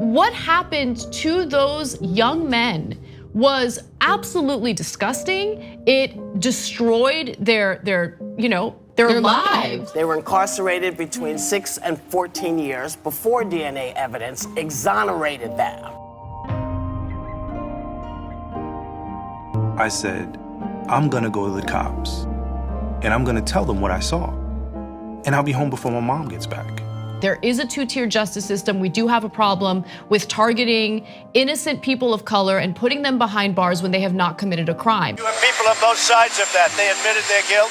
what happened to those young men was absolutely disgusting. It destroyed their lives. They were incarcerated between 6 and 14 years before DNA evidence exonerated them. I said, I'm gonna go to the cops and I'm gonna tell them what I saw. And I'll be home before my mom gets back. There is a two-tier justice system. We do have a problem with targeting innocent people of color and putting them behind bars when they have not committed a crime. You have people on both sides of that. They admitted their guilt.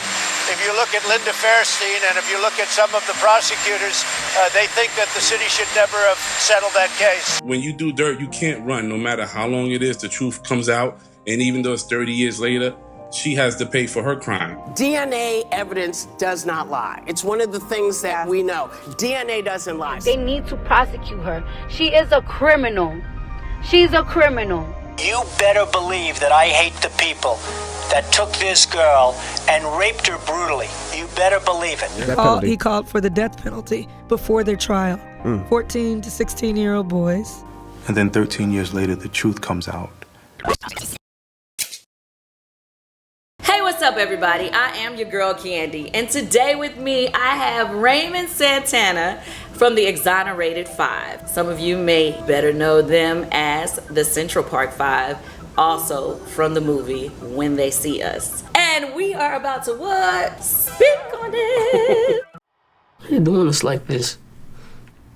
If you look at Linda Fairstein and if you look at some of the prosecutors, they think that the city should never have settled that case. When you do dirt, you can't run. No matter how long it is, the truth comes out. And even though it's 30 years later, she has to pay for her crime. DNA evidence does not lie. It's one of the things that we know. DNA doesn't lie. They need to prosecute her. She is a criminal. She's a criminal. You better believe that I hate the people that took this girl and raped her brutally. You better believe it. He called for the death penalty before their trial. 14 to 16-year-old boys. And then 13 years later, the truth comes out. Hey, what's up, everybody? I am your girl, Kandi, and today with me, I have Raymond Santana from the Exonerated 5. Some of you may better know them as the Central Park 5, also from the movie When They See Us. And we are about to what? Speak on it. They're doing us like this.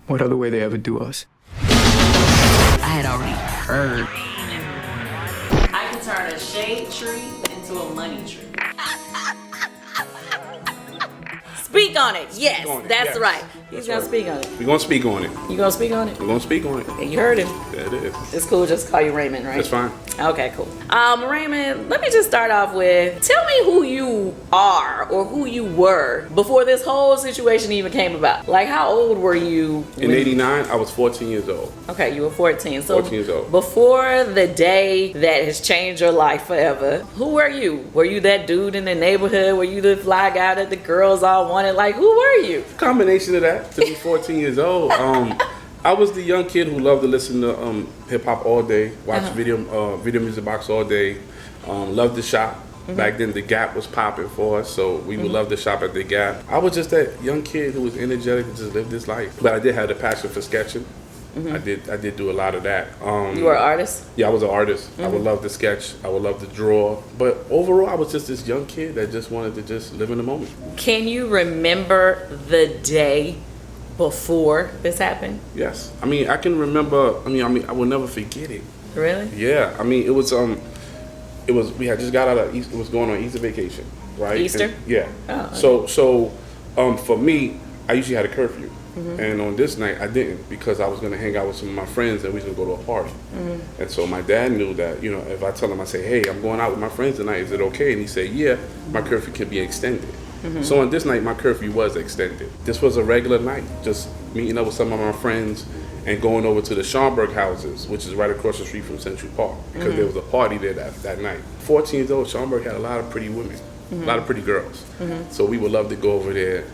What other way they ever do us? I had already heard. I can turn a shade tree into a money tree. Speak on it. Yes, that's right. He's gonna speak on it. We're gonna speak on it. You gonna speak on it? We're gonna speak on it. And you heard him. Yeah, it is. It's cool just to call you Raymond, right? That's fine. Okay, cool. Raymond, let me just start off with, tell me who you are or who you were before this whole situation even came about. Like, how old were you? In 89, I was 14 years old. Okay, you were 14. So 14 years old. Before the day that has changed your life forever, who were you? Were you that dude in the neighborhood? Were you the fly guy that the girls all wanted? Like, who were you? Combination of that, to be 14 years old. I was the young kid who loved to listen to hip hop all day, watch video music box all day, loved to shop. Back then, the Gap was popping for us, so we would love to shop at the Gap. I was just that young kid who was energetic and just lived his life. But I did have the passion for sketching. I did do a lot of that. You were an artist? Yeah, I was an artist. I would love to sketch. I would love to draw. But overall, I was just this young kid that just wanted to just live in the moment. Can you remember the day before this happened? Yes. I mean, I can remember. I mean, I will never forget it. Really? Yeah. I mean, it was. We had just got out of Easter. It was going on Easter vacation, right? Easter? And, yeah. Oh, okay. So, for me, I usually had a curfew. And on this night, I didn't, because I was going to hang out with some of my friends and we was going to go to a party. And so my dad knew that, if I tell him, I say, hey, I'm going out with my friends tonight, is it okay? And he said, yeah, my curfew can be extended. So on this night, my curfew was extended. This was a regular night, just meeting up with some of my friends and going over to the Schomburg houses, which is right across the street from Central Park, because there was a party there that night. 14 years old, Schomburg had a lot of pretty women, a lot of pretty girls. So we would love to go over there,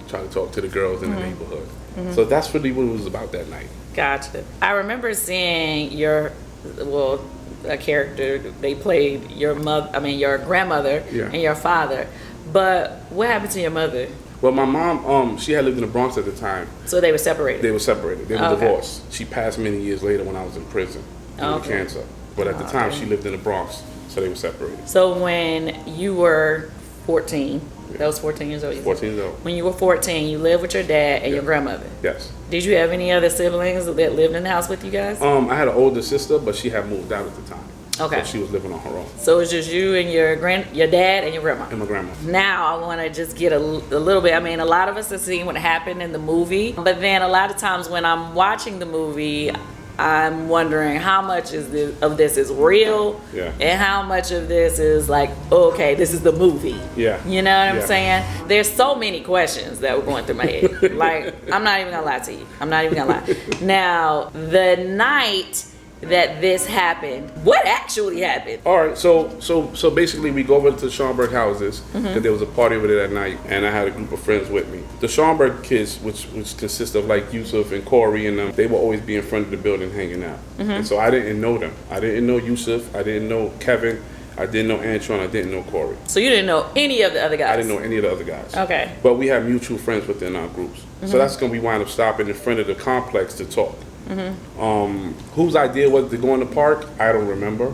try to talk to the girls in the neighborhood. So that's really what it was about that night. Gotcha. I remember seeing a character, they played your grandmother and your father. But what happened to your mother? Well, my mom, she had lived in the Bronx at the time. So they were separated? They were separated. They were divorced. She passed many years later when I was in prison due to cancer. But at the time, she lived in the Bronx, so they were separated. So when you were 14, that was 14 years old? 14 years old. When you were 14, you lived with your dad and your grandmother? Yes. Did you have any other siblings that lived in the house with you guys? I had an older sister, but she had moved out at the time. Okay. So she was living on her own. So it was just you and your dad and your grandma? And my grandma. Now I want to just get a little bit, a lot of us have seen what happened in the movie, but then a lot of times when I'm watching the movie, I'm wondering how much of this is real, and how much of this is like, okay, this is the movie. Yeah. You know what I'm saying? There's so many questions that were going through my head. Like, I'm not even gonna lie to you. I'm not even gonna lie. Now, the night that this happened. What actually happened? All right, so basically we go over to the Schomburg houses because there was a party over there that night, and I had a group of friends with me. The Schomburg kids, which consists of like Yusuf and Corey and them, they will always be in front of the building hanging out. And so I didn't know them. I didn't know Yusuf. I didn't know Kevin. I didn't know Antron. I didn't know Corey. So you didn't know any of the other guys? I didn't know any of the other guys. Okay. But we had mutual friends within our groups. So that's when we wind up stopping in front of the complex to talk. Whose idea was to go in the park? I don't remember.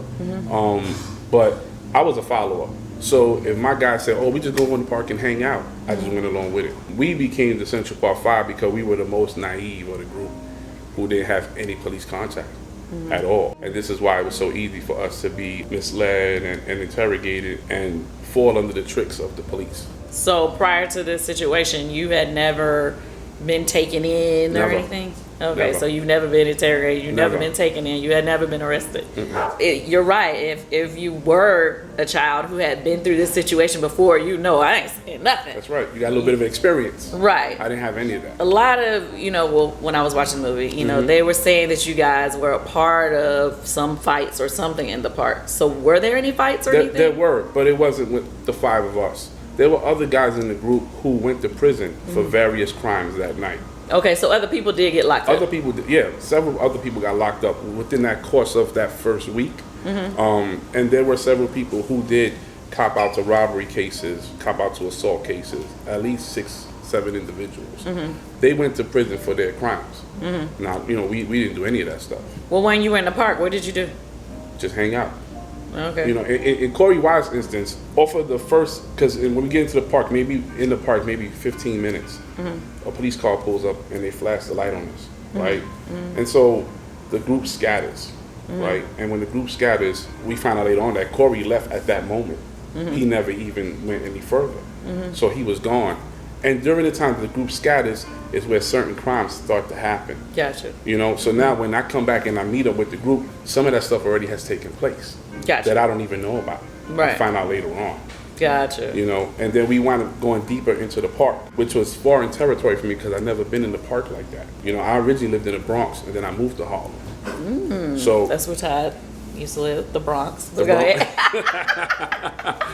But I was a follower. So if my guy said, "Oh, we just go in the park and hang out," I just went along with it. We became the Central Park 5 because we were the most naive of the group who didn't have any police contact at all. And this is why it was so easy for us to be misled and interrogated and fall under the tricks of the police. So prior to this situation, you had never been taken in Never. or anything? Okay, Never. so you've never been interrogated, you've never Never. been taken in, you had never been arrested. You're right, if you were a child who had been through this situation before, you know I ain't saying nothing. That's right. You got a little bit of experience. Right. I didn't have any of that. A lot of, well, when I was watching the movie, they were saying that you guys were a part of some fights or something in the park. So were there any fights or anything? There were, but it wasn't with the 5 of us. There were other guys in the group who went to prison for various crimes that night. Okay, so other people did get locked up. Other people did, yeah. Several other people got locked up within that course of that first week. And there were several people who did cop out to robbery cases, cop out to assault cases, at least 6, 7 individuals. They went to prison for their crimes. Now, we didn't do any of that stuff. Well, when you were in the park, what did you do? Just hang out. Okay. In Corey Wise' instance, off of the first, because when we get into the park, maybe 15 minutes, a police car pulls up and they flash the light on us, right? And so the group scatters, right? And when the group scatters, we find out later on that Corey left at that moment. He never even went any further. So he was gone. And during the time the group scatters is where certain crimes start to happen. Gotcha. So now when I come back and I meet up with the group, some of that stuff already has taken place. Gotcha. That I don't even know about. Right. I find out later on. Gotcha. And then we wound up going deeper into the park, which was foreign territory for me because I'd never been in the park like that. I originally lived in the Bronx and then I moved to Harlem. So that's where Todd used to live, the Bronx. The Bronx.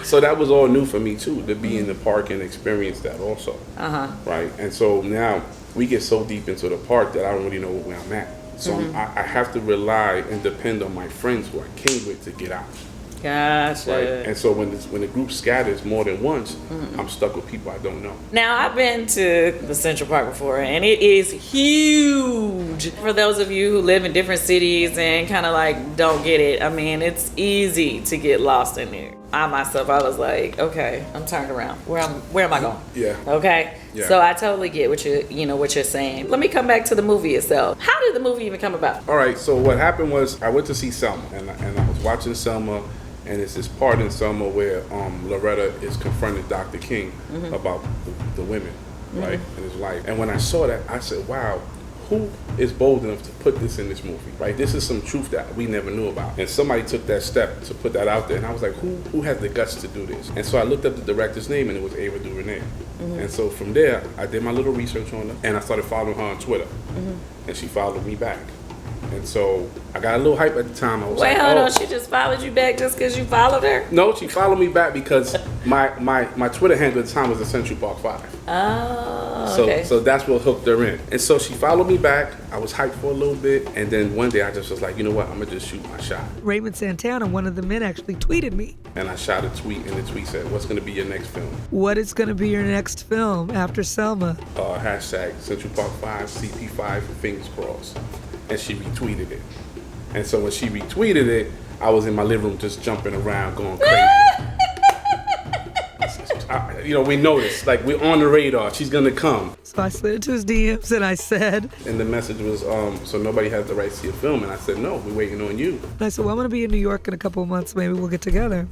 So that was all new for me too, to be in the park and experience that also. Right. And so now we get so deep into the park that I don't really know where I'm at. So I have to rely and depend on my friends who I came with to get out. Gotcha. Right. And so when the group scatters more than once, I'm stuck with people I don't know. Now, I've been to the Central Park before, and it is huge. For those of you who live in different cities and kind of like don't get it, I mean, it's easy to get lost in there. I myself, I was like, okay, I'm turned around. Where am I going? Yeah. Okay. Yeah. So I totally get what you're saying. Let me come back to the movie itself. How did the movie even come about? All right. So what happened was I went to see Selma, and I was watching Selma. And it's this part in Selma where Loretta is confronting Dr. King about the women, right, in his life. And when I saw that, I said, wow, who is bold enough to put this in this movie, right? This is some truth that we never knew about. And somebody took that step to put that out there. And I was like, who has the guts to do this? And so I looked up the director's name, and it was Ava DuVernay. And so from there, I did my little research on her, and I started following her on Twitter. And she followed me back. And so I got a little hype at the time. I was Wait, like, hold on. She just followed you back just because you followed her? No, she followed me back because my Twitter handle at the time was the Central Park 5. Oh, okay. So that's what hooked her in. And so she followed me back. I was hyped for a little bit. And then one day I just was like, you know what? I'm going to just shoot my shot. Raymond Santana, one of the men, actually tweeted me. And I shot a tweet, and the tweet said, what's going to be your next film? What is going to be your next film after Selma? Hashtag Central Park 5, CP5, fingers crossed. And she retweeted it. And so when she retweeted it, I was in my living room just jumping around, going crazy. We noticed, like, we're on the radar. She's gonna come. So I slid into his DMs and I said, and the message was, so nobody has the right to see a film. And I said, no, we're waiting on you. And I said, well, I'm gonna be in New York in a couple of months. Maybe we'll get together.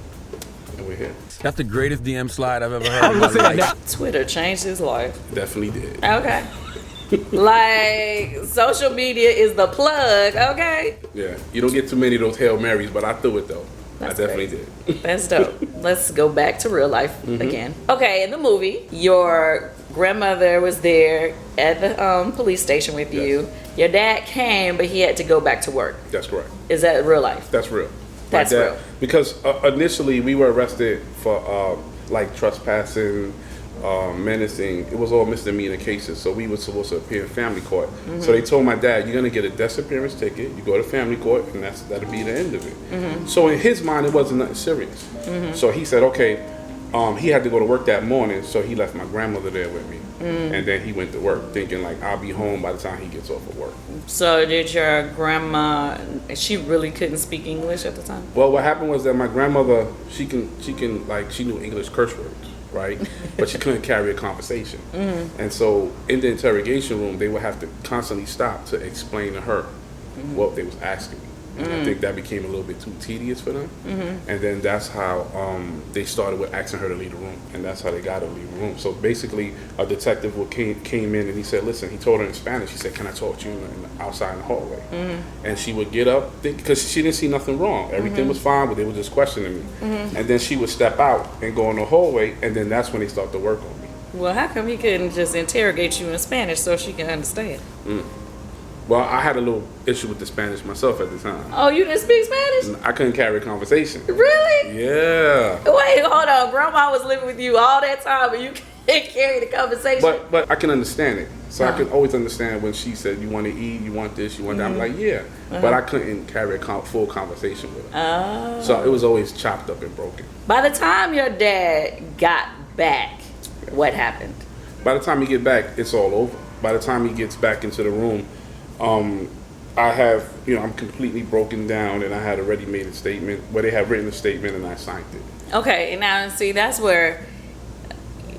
And we're here. That's the greatest DM slide I've ever heard in my life. Twitter changed his life. Definitely did. Okay. Like, social media is the plug, okay? Yeah, you don't get too many of those Hail Marys, but I threw it though. That's I definitely did. That's dope. Let's go back to real life again. Okay, in the movie, your grandmother was there at the police station with you. Your dad came, but he had to go back to work. That's correct. Is that real life? That's real. That's real. Because initially we were arrested for like trespassing, menacing. It was all misdemeanor cases, so we were supposed to appear in family court. So they told my dad, "You're gonna get a disappearance ticket. You go to family court, and that'll be the end of it." So in his mind, it wasn't nothing serious. So he said, "Okay." He had to go to work that morning, so he left my grandmother there with me, and then he went to work, thinking like I'll be home by the time he gets off of work. So did your grandma? She really couldn't speak English at the time. Well, what happened was that my grandmother, she knew English curse words, right? But she couldn't carry a conversation. And so in the interrogation room, they would have to constantly stop to explain to her what they was asking me. And I think that became a little bit too tedious for them. And then that's how they started with asking her to leave the room. And that's how they got her to leave the room. So basically, a detective came in and he said, listen, he told her in Spanish, he said, can I talk to you outside in the hallway? And she would get up, because she didn't see nothing wrong. Everything was fine, but they were just questioning me. And then she would step out and go in the hallway, and then that's when they start to work on me. Well, how come he couldn't just interrogate you in Spanish so she can understand? Well, I had a little issue with the Spanish myself at the time. Oh, you didn't speak Spanish? I couldn't carry a conversation. Really? Yeah. Wait, hold on. Grandma was living with you all that time, and you can't carry the conversation. But I can understand it. So I can always understand when she said, you want to eat, you want this, you want that. I'm like, yeah. But I couldn't carry a full conversation with her. So it was always chopped up and broken. By the time your dad got back, what happened? By the time he get back, it's all over. By the time he gets back into the room, I have, I'm completely broken down, and I had already made a statement where they had written a statement and I signed it. Okay, and now see, that's where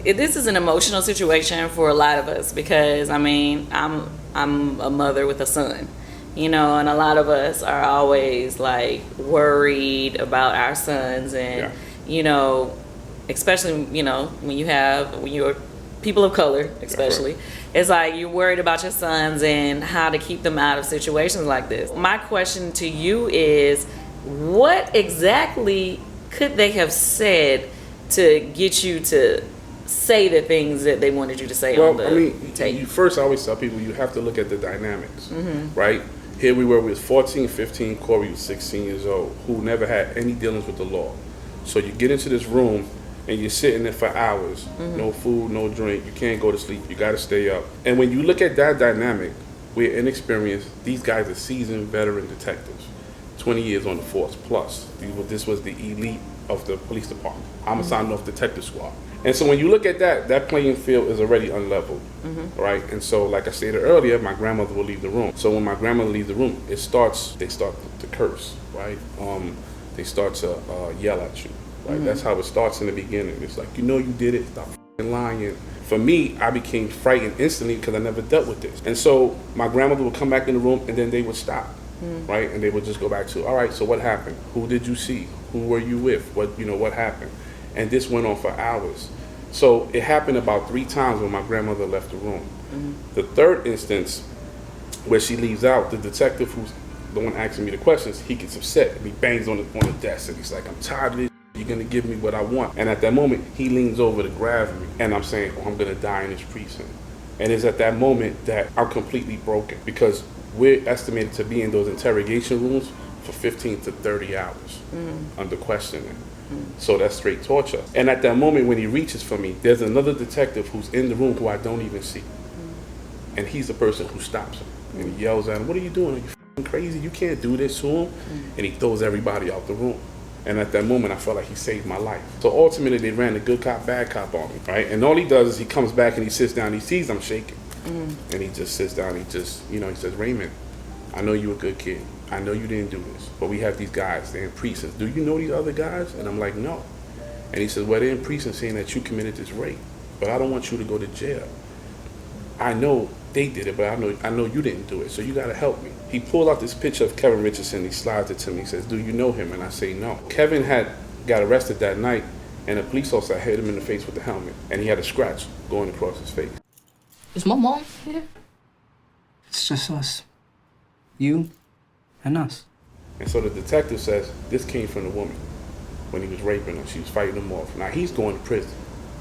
this is an emotional situation for a lot of us, because I mean, I'm a mother with a son, and a lot of us are always like worried about our sons, and especially when you're people of color, especially. It's like you're worried about your sons and how to keep them out of situations like this. My question to you is, what exactly could they have said to get you to say the things that they wanted you to say on the tape? First, I always tell people you have to look at the dynamics, right? Here we was 14, 15, Corey was 16 years old, who never had any dealings with the law. So you get into this room, and you're sitting there for hours, no food, no drink, you can't go to sleep, you gotta stay up. And when you look at that dynamic, we're inexperienced, these guys are seasoned veteran detectives, 20 years on the force plus. This was the elite of the police department, homicide North Detective Squad. And so when you look at that playing field is already unleveled, right? And so like I stated earlier, my grandmother will leave the room. So when my grandmother leaves the room, they start to curse, right? They start to yell at you. Right? That's how it starts in the beginning. It's like, you did it, stop lying. For me, I became frightened instantly because I never dealt with this. And so my grandmother would come back in the room and then they would stop, right? And they would just go back to, all right, so what happened? Who did you see? Who were you with? What happened? And this went on for hours. So it happened about 3 times when my grandmother left the room. The third instance where she leaves out, the detective who's the one asking me the questions, he gets upset and he bangs on the desk and he's like, I'm tired of this. You're gonna give me what I want. And at that moment, he leans over to grab me, and I'm saying, I'm gonna die in this precinct. And it's at that moment that I'm completely broken, because we're estimated to be in those interrogation rooms for 15 to 30 hours under questioning. So that's straight torture. And at that moment when he reaches for me, there's another detective who's in the room who I don't even see. And he's the person who stops him. And he yells at him, what are you doing? Are you f***ing crazy? You can't do this to him. And he throws everybody out the room. And at that moment, I felt like he saved my life. So ultimately, they ran the good cop, bad cop on me, right? And all he does is he comes back and he sits down, he sees I'm shaking. And he just sits down, he says, Raymond, I know you're a good kid. I know you didn't do this, but we have these guys, they're in precincts. Do you know these other guys? And I'm like, no. And he says, well, they're in precincts saying that you committed this rape, but I don't want you to go to jail. I know they did it, but I know you didn't do it, so you gotta help me. He pulled out this picture of Kevin Richardson, he slides it to me, he says, do you know him? And I say, no. Kevin got arrested that night, and a police officer hit him in the face with the helmet, and he had a scratch going across his face. Is my mom here? It's just us. You and us. And so the detective says, this came from the woman when he was raping her. She was fighting him off. Now he's going to prison,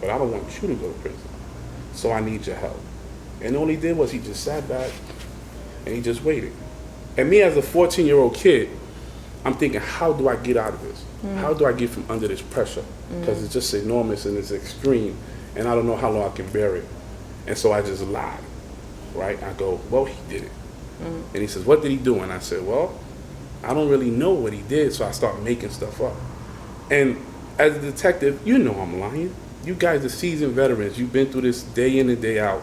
but I don't want you to go to prison. so I need your help. And all he did was he just sat back and he just waited. And me as a 14-year-old kid, I'm thinking, how do I get out of this? How do I get from under this pressure? Because it's just enormous and it's extreme, and I don't know how long I can bear it. And so I just lied, right? I go, well, he did it. And he says, what did he do? And I said, well, I don't really know what he did, so I start making stuff up. And as a detective, you know I'm lying. You guys are seasoned veterans. You've been through this day in and day out.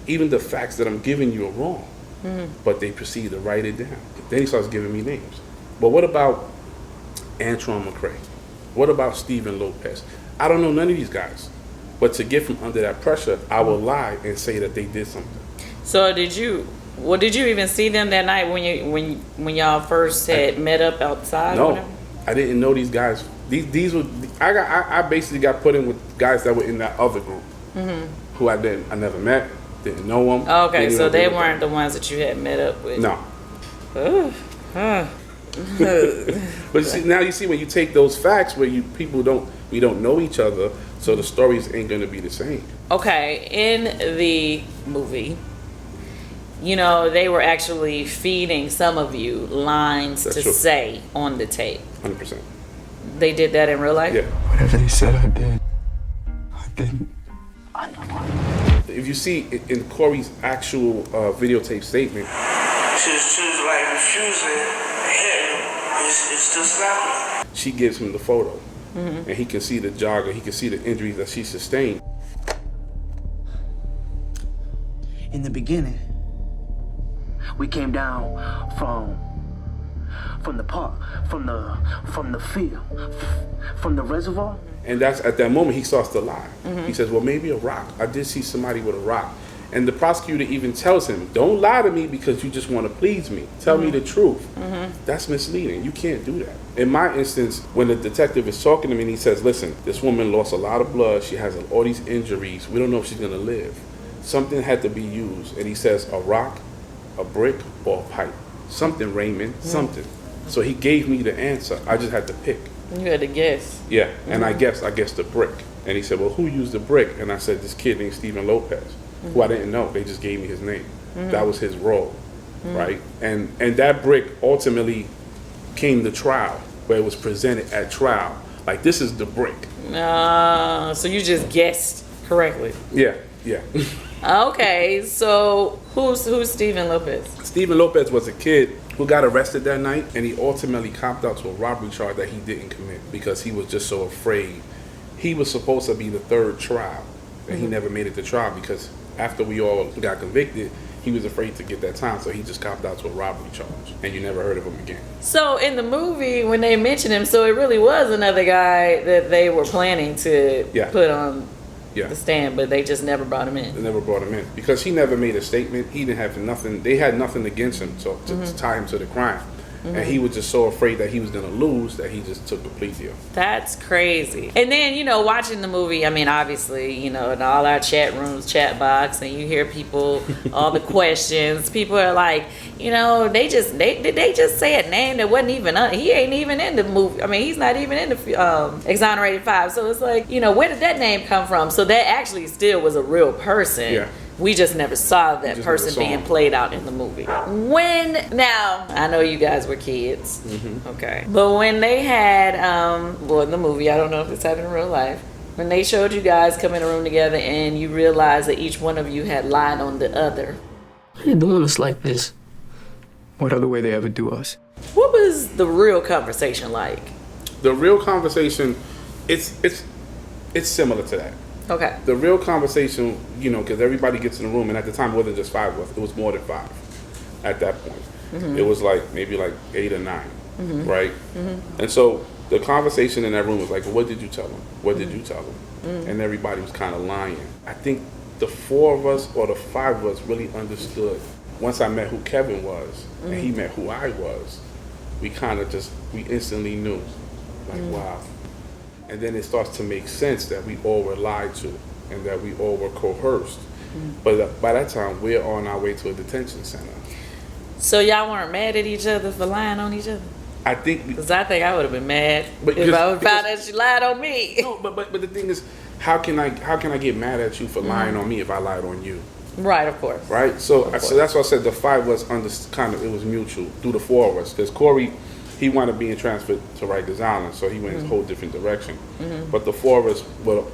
Even the facts that I'm giving you are wrong. But they proceed to write it down. Then he starts giving me names. But what about Antron McCray? What about Stephen Lopez? I don't know none of these guys. But to get from under that pressure, I will lie and say that they did something. So did you even see them that night when y'all first had met up outside? No, I didn't know these guys. These were I basically got put in with guys that were in that other group who I never met, didn't know them. Okay, so they weren't the ones that you had met up with. No. But see, now you see when you take those facts where we don't know each other, so the stories ain't gonna be the same. Okay, in the movie, you know, they were actually feeding some of you lines to say on the tape. 100%. They did that in real life? Yeah. Whatever they said I did, I didn't. I know. If you see in Corey's actual videotape statement, she's like refusing to hit him. It's still slapping. She gives him the photo, and he can see the jogger. He can see the injuries that she sustained. In the beginning, we came down from the park, from the field, from the reservoir. And that's at that moment he starts to lie. He says, well, maybe a rock. I did see somebody with a rock. And the prosecutor even tells him, don't lie to me because you just want to please me. Tell me the truth. That's misleading. You can't do that. In my instance, when the detective is talking to me and he says, listen, this woman lost a lot of blood. She has all these injuries. We don't know if she's going to live. Something had to be used. And he says, a rock, a brick, or a pipe. Something, Raymond, something. So he gave me the answer. I just had to pick. You had to guess. Yeah, and I guessed the brick. And he said, well, who used the brick? And I said, this kid named Stephen Lopez, who I didn't know. They just gave me his name. That was his role, right? And that brick ultimately came to trial, where it was presented at trial. Like, this is the brick. So you just guessed correctly. Yeah. Okay, so who's Stephen Lopez? Stephen Lopez was a kid who got arrested that night, and he ultimately copped out to a robbery charge that he didn't commit because he was just so afraid. He was supposed to be the third trial, and he never made it to trial because after we all got convicted, he was afraid to get that time, so he just copped out to a robbery charge, and you never heard of him again. So in the movie, when they mentioned him, so it really was another guy that they were planning to put on the stand, but they just never brought him in. They never brought him in because he never made a statement. He didn't have nothing. They had nothing against him to tie him to the crime. And he was just so afraid that he was going to lose that he just took a plea deal. That's crazy. And then, you know, watching the movie, I mean, obviously, you know, in all our chat rooms, chat box, and you hear people, all the questions, people are like, you know, they just say a name that wasn't even, he ain't even in the movie. I mean, he's not even in the Exonerated 5. So it's like, you know, where did that name come from? So that actually still was a real person. Yeah. We just never saw that person being played out in the movie. Now, I know you guys were kids, okay. But when they had, in the movie, I don't know if it's happened in real life, when they showed you guys come in a room together and you realized that each one of you had lied on the other. They're doing us like this. What other way they ever do us? What was the real conversation like? The real conversation, it's similar to that. Okay. The real conversation, you know, because everybody gets in the room, and at the time it wasn't just 5 of us, it was more than 5 at that point. It was like maybe like 8 or 9, right? And so the conversation in that room was like, well, what did you tell them? What did you tell them? And everybody was kind of lying. I think the 4 of us or the 5 of us really understood. Once I met who Kevin was and he met who I was, we instantly knew, like, wow. And then it starts to make sense that we all were lied to and that we all were coerced. But by that time, we're on our way to a detention center. So y'all weren't mad at each other for lying on each other? I think... Because I think I would have been mad if I would found out she lied on me. No, but the thing is, how can I get mad at you for lying on me if I lied on you? Right, of course. Right? So that's why I said the fight was it was mutual through the four of us. Because Corey, he wound up being transferred to Rikers Island, so he went in a whole different direction. But the four of us,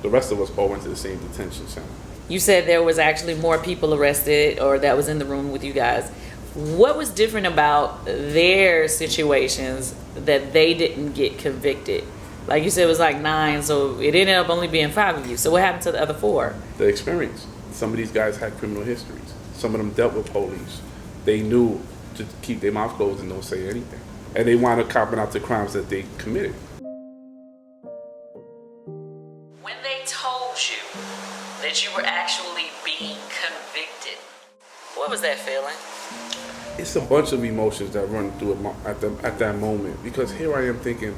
the rest of us all went to the same detention center. You said there was actually more people arrested or that was in the room with you guys. What was different about their situations that they didn't get convicted? Like you said, it was like 9, so it ended up only being 5 of you. So what happened to the other 4? The experience. Some of these guys had criminal histories. Some of them dealt with police. They knew to keep their mouth closed and don't say anything. And they wound up copping out the crimes that they committed. When they told you that you were actually being convicted, what was that feeling? It's a bunch of emotions that run through it at that moment. Because here I am thinking,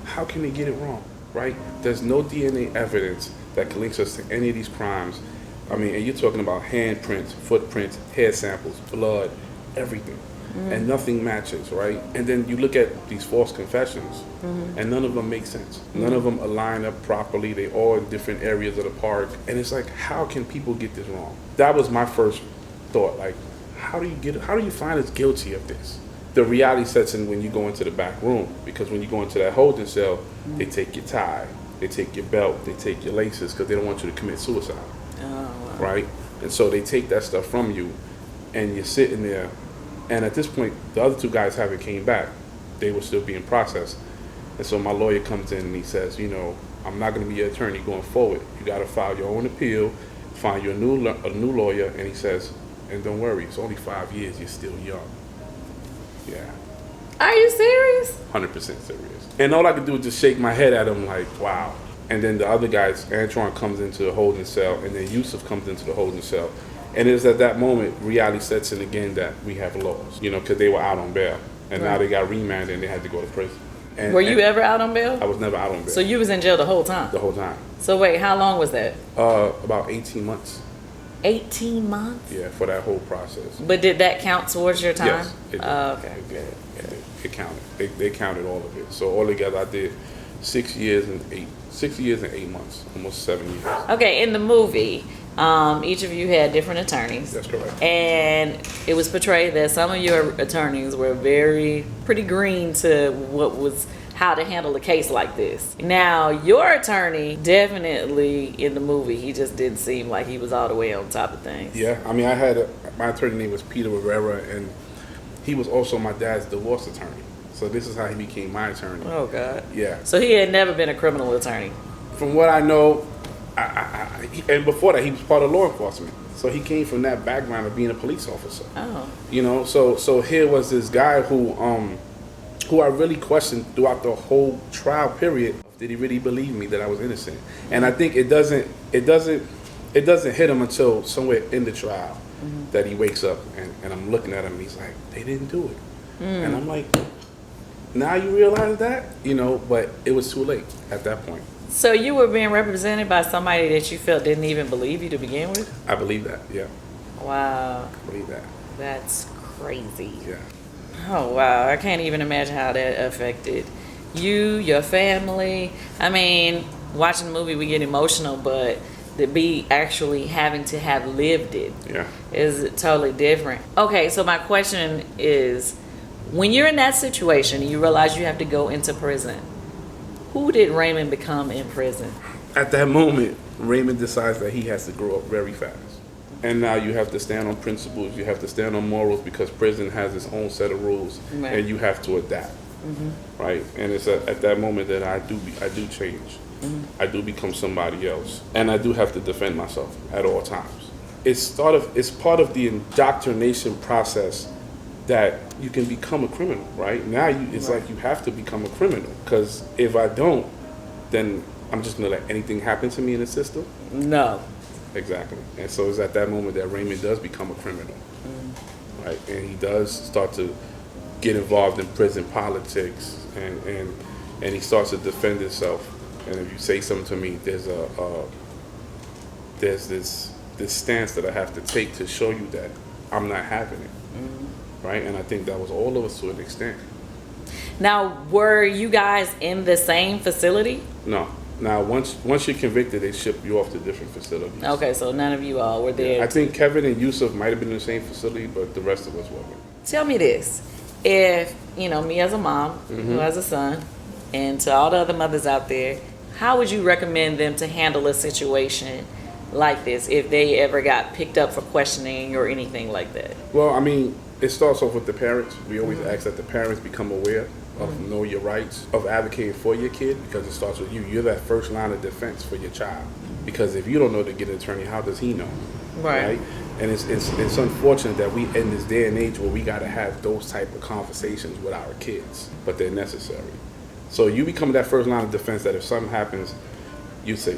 how can they get it wrong, right? There's no DNA evidence that links us to any of these crimes. I mean, and you're talking about handprints, footprints, hair samples, blood, everything. And nothing matches, right? And then you look at these false confessions, and none of them make sense. None of them align up properly. They all in different areas of the park. And it's like, how can people get this wrong? That was my first thought. Like, how do you find us guilty of this? The reality sets in when you go into the back room, because when you go into that holding cell, they take your tie, they take your belt, they take your laces, because they don't want you to commit suicide. Right? And so they take that stuff from you, and you're sitting there, and at this point, the other 2 guys haven't came back. They were still being processed. And so my lawyer comes in and he says, you know, I'm not going to be your attorney going forward. You got to file your own appeal, find you a new lawyer, and he says, and don't worry, it's only 5 years, you're still young. Yeah. Are you serious? 100% serious. And all I could do is just shake my head at him like, wow. And then the other guys, Antron comes into the holding cell, and then Yusuf comes into the holding cell. And it's at that moment, reality sets in again that we have laws, you know, because they were out on bail. And now they got remanded and they had to go to prison. And, were you ever out on bail? I was never out on bail. So you was in jail the whole time? The whole time. So wait, how long was that? About 18 months. 18 months? Yeah, for that whole process. But did that count towards your time? Yes, it did. Okay. It counted. They counted all of it. So altogether, I did 6 years and 8 months, almost 7 years. Okay, in the movie, each of you had different attorneys. That's correct. And it was portrayed that some of your attorneys were pretty green to how to handle a case like this. Now, your attorney, definitely in the movie, he just didn't seem like he was all the way on top of things. Yeah, I mean, my attorney name was Peter Rivera, and he was also my dad's divorce attorney. So this is how he became my attorney. Oh, God. Yeah. So he had never been a criminal attorney? From what I know, and before that, he was part of law enforcement. So he came from that background of being a police officer. Oh. You know, so here was this guy who I really questioned throughout the whole trial period. Did he really believe me that I was innocent? And I think it doesn't hit him until somewhere in the trial that he wakes up and I'm looking at him and he's like, they didn't do it. And I'm like, now you realize that? You know, but it was too late at that point. So you were being represented by somebody that you felt didn't even believe you to begin with? I believe that, yeah. Wow. I believe that. That's crazy. Yeah. Oh, wow. I can't even imagine how that affected you, your family. I mean, watching the movie, we get emotional, but to be actually having to have lived it is totally different. Okay, so my question is, when you're in that situation and you realize you have to go into prison, who did Raymond become in prison? At that moment, Raymond decides that he has to grow up very fast. And now you have to stand on principles, you have to stand on morals, because prison has its own set of rules, and you have to adapt, right? And it's at that moment that I do change. I do become somebody else, and I do have to defend myself at all times. It's part of the indoctrination process that you can become a criminal, right? Now it's like you have to become a criminal, because if I don't, then I'm just gonna let anything happen to me in the system? No. Exactly. And so it's at that moment that Raymond does become a criminal, right? And he does start to get involved in prison politics, and he starts to defend himself. And if you say something to me, there's this stance that I have to take to show you that I'm not having it, right? And I think that was all of us to an extent. Now, were you guys in the same facility? No, Now, once you're convicted, they ship you off to different facilities. Okay, so none of you all were there. I think Kevin and Yusuf might have been in the same facility, but the rest of us weren't. Tell me this. If, me as a mom who has a son, and to all the other mothers out there, how would you recommend them to handle a situation like this if they ever got picked up for questioning or anything like that? Well, I mean, it starts off with the parents. We always ask that the parents become aware of know your rights, of advocating for your kid, because it starts with you. You're that first line of defense for your child. Because if you don't know to get an attorney, how does he know? Right? And it's unfortunate that we in this day and age where we got to have those type of conversations with our kids, but they're necessary. So you become that first line of defense that if something happens, you say,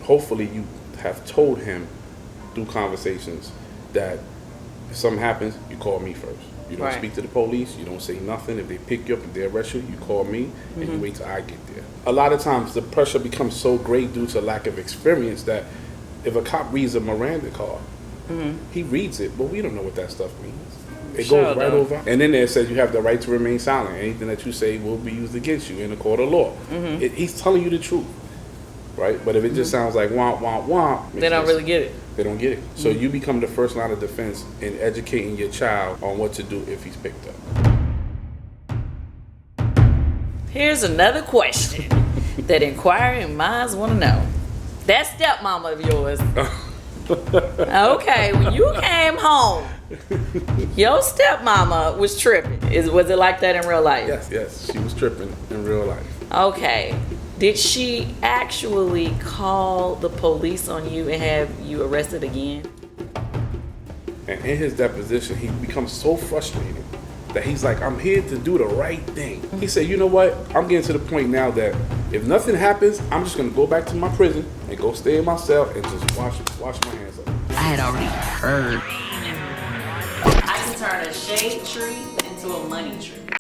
hopefully you have told him through conversations that if something happens, you call me first. You don't speak to the police. You don't say nothing. If they pick you up, if they arrest you, you call me, and you wait till I get there. A lot of times, the pressure becomes so great due to lack of experience that if a cop reads a Miranda card, he reads it, but we don't know what that stuff means. It goes right over. And then it says you have the right to remain silent. Anything that you say will be used against you in a court of law. He's telling you the truth, right? But if it just sounds like womp, womp, womp. They don't really get it. They don't get it. So you become the first line of defense in educating your child on what to do if he's picked up. Here's another question that inquiring minds want to know. That stepmama of yours. Okay, when you came home, your stepmama was tripping. Was it like that in real life? Yes, she was tripping in real life. Okay. Did she actually call the police on you and have you arrested again? And in his deposition, he becomes so frustrated that he's like, I'm here to do the right thing. He said, you know what? I'm getting to the point now that if nothing happens, I'm just going to go back to my prison and go stay in my cell and just wash my hands up. I had already heard. I can turn a shade tree into a money tree.